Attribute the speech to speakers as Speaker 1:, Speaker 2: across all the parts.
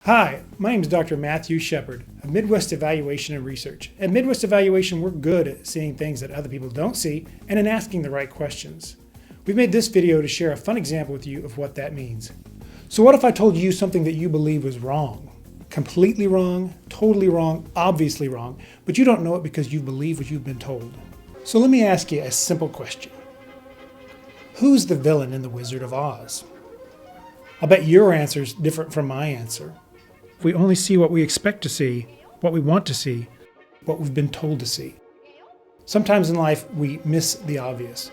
Speaker 1: Hi, my name is Dr. Matthew Shepard of Midwest Evaluation and Research. At Midwest Evaluation, we're good at seeing things that other people don't see and in asking the right questions. We've made this video to share a fun example with you of what that means. So what if I told you something that you believe was wrong? Completely wrong, totally wrong, obviously wrong, but you don't know it because you believe what you've been told. So let me ask you a simple question. Who's the villain in The Wizard of Oz? I'll bet your answer is different from my answer. We only see what we expect to see, what we want to see, what we've been told to see. Sometimes in life we miss the obvious.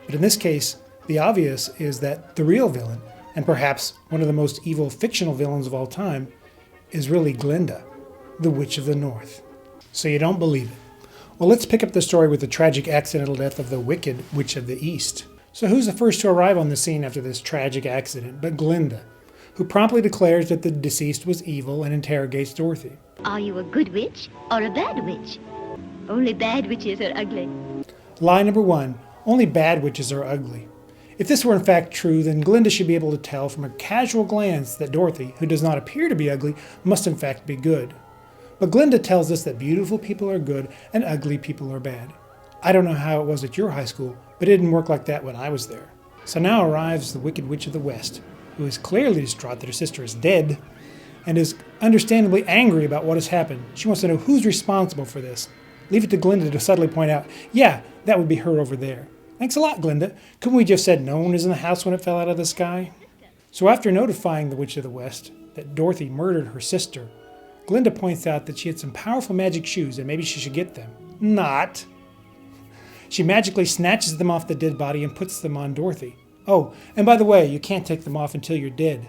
Speaker 1: But in this case, the obvious is that the real villain, and perhaps one of the most evil fictional villains of all time, is really Glinda, the Witch of the North. So you don't believe it. Well, let's pick up the story with the tragic accidental death of the wicked Witch of the East. So who's the first to arrive on the scene after this tragic accident but Glinda, who promptly declares that the deceased was evil and interrogates Dorothy.
Speaker 2: Are you a good witch or a bad witch? Only bad witches are ugly.
Speaker 1: Lie number one, only bad witches are ugly. If this were in fact true, then Glinda should be able to tell from a casual glance that Dorothy, who does not appear to be ugly, must in fact be good. But Glinda tells us that beautiful people are good and ugly people are bad. I don't know how it was at your high school, but it didn't work like that when I was there. So now arrives the Wicked Witch of the West, who is clearly distraught that her sister is dead, and is understandably angry about what has happened. She wants to know who's responsible for this. Leave it to Glinda to subtly point out, yeah, that would be her over there. Thanks a lot, Glinda. Couldn't we just said no one is in the house when it fell out of the sky? So after notifying the Witch of the West that Dorothy murdered her sister, Glinda points out that she had some powerful magic shoes and maybe she should get them. Not. She magically snatches them off the dead body and puts them on Dorothy. Oh, and by the way, you can't take them off until you're dead.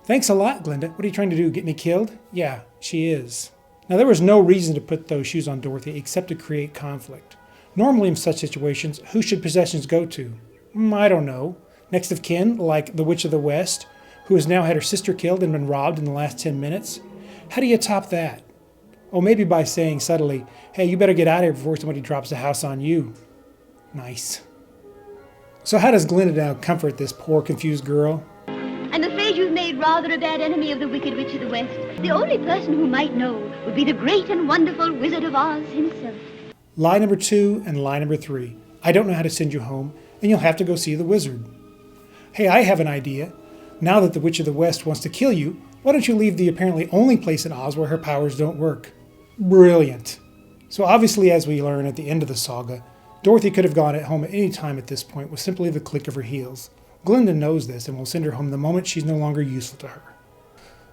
Speaker 1: Thanks a lot, Glinda. What are you trying to do, get me killed? Yeah, she is. Now, there was no reason to put those shoes on Dorothy except to create conflict. Normally in such situations, who should possessions go to? I don't know. Next of kin, like the Witch of the West, who has now had her sister killed and been robbed in the last 10 minutes? How do you top that? Oh, maybe by saying subtly, hey, you better get out of here before somebody drops a house on you. Nice. So how does Glinda now comfort this poor, confused girl?
Speaker 2: I'm afraid you've made rather a bad enemy of the Wicked Witch of the West. The only person who might know would be the great and wonderful Wizard of Oz himself.
Speaker 1: Lie number 2 and lie number 3. I don't know how to send you home, and you'll have to go see the wizard. Hey, I have an idea. Now that the Witch of the West wants to kill you, why don't you leave the apparently only place in Oz where her powers don't work? Brilliant. So obviously, as we learn at the end of the saga, Dorothy could have gone at home at any time at this point with simply the click of her heels. Glinda knows this and will send her home the moment she's no longer useful to her.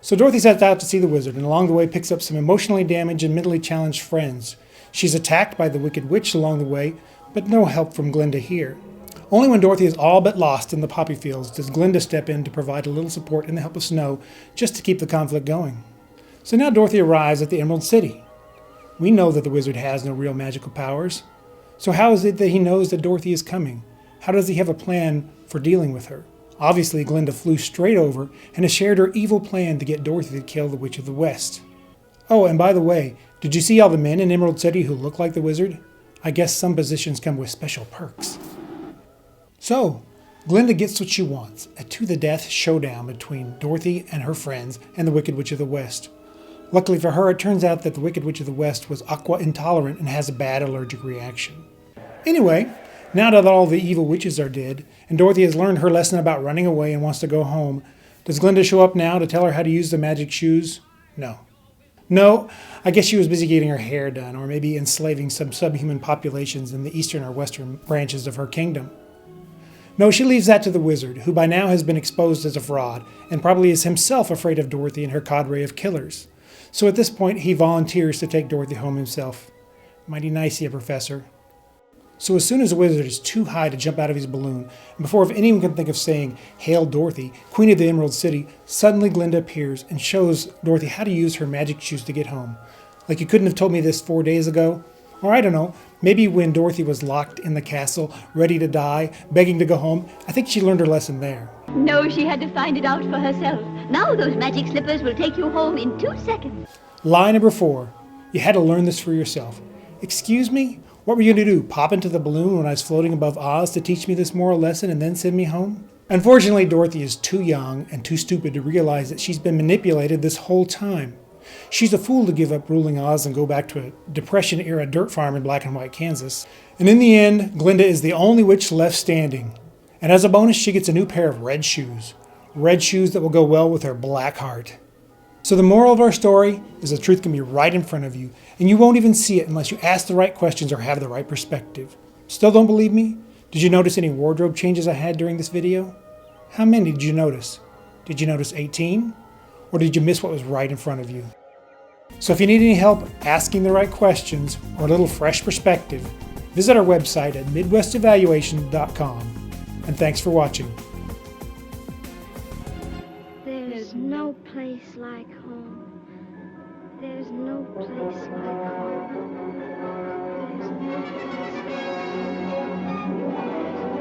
Speaker 1: So Dorothy sets out to see the wizard and along the way picks up some emotionally damaged and mentally challenged friends. She's attacked by the Wicked Witch along the way, but no help from Glinda here. Only when Dorothy is all but lost in the poppy fields does Glinda step in to provide a little support in the help of Snow just to keep the conflict going. So now Dorothy arrives at the Emerald City. We know that the wizard has no real magical powers. So how is it that he knows that Dorothy is coming? How does he have a plan for dealing with her? Obviously, Glinda flew straight over and has shared her evil plan to get Dorothy to kill the Witch of the West. Oh, and by the way, did you see all the men in Emerald City who look like the wizard? I guess some positions come with special perks. So, Glinda gets what she wants, a to-the-death showdown between Dorothy and her friends and the Wicked Witch of the West. Luckily for her, it turns out that the Wicked Witch of the West was aqua intolerant and has a bad allergic reaction. Anyway, now that all the evil witches are dead, and Dorothy has learned her lesson about running away and wants to go home, does Glinda show up now to tell her how to use the magic shoes? No, I guess she was busy getting her hair done, or maybe enslaving some subhuman populations in the eastern or western branches of her kingdom. No, she leaves that to the wizard, who by now has been exposed as a fraud, and probably is himself afraid of Dorothy and her cadre of killers. So at this point, he volunteers to take Dorothy home himself. Mighty nice of you, Professor. So as soon as the wizard is too high to jump out of his balloon, and before anyone can think of saying, "Hail Dorothy, Queen of the Emerald City," suddenly Glinda appears and shows Dorothy how to use her magic shoes to get home. Like you couldn't have told me this 4 days ago? Or I don't know, maybe when Dorothy was locked in the castle, ready to die, begging to go home, I think she learned her lesson there.
Speaker 2: No, she had to find it out for herself. Now those magic slippers will take you home in 2 seconds.
Speaker 1: Lie number 4. You had to learn this for yourself. Excuse me? What were you going to do, pop into the balloon when I was floating above Oz to teach me this moral lesson and then send me home? Unfortunately, Dorothy is too young and too stupid to realize that she's been manipulated this whole time. She's a fool to give up ruling Oz and go back to a Depression-era dirt farm in black and white Kansas. And in the end, Glinda is the only witch left standing. And as a bonus, she gets a new pair of red shoes. Red shoes that will go well with her black heart. So the moral of our story is the truth can be right in front of you, and you won't even see it unless you ask the right questions or have the right perspective. Still don't believe me? Did you notice any wardrobe changes I had during this video? How many did you notice? Did you notice 18? Or did you miss what was right in front of you? So if you need any help asking the right questions or a little fresh perspective, visit our website at midwestevaluation.com. And thanks for watching.
Speaker 2: There's no place like home. There's no place like home. There's no place like home.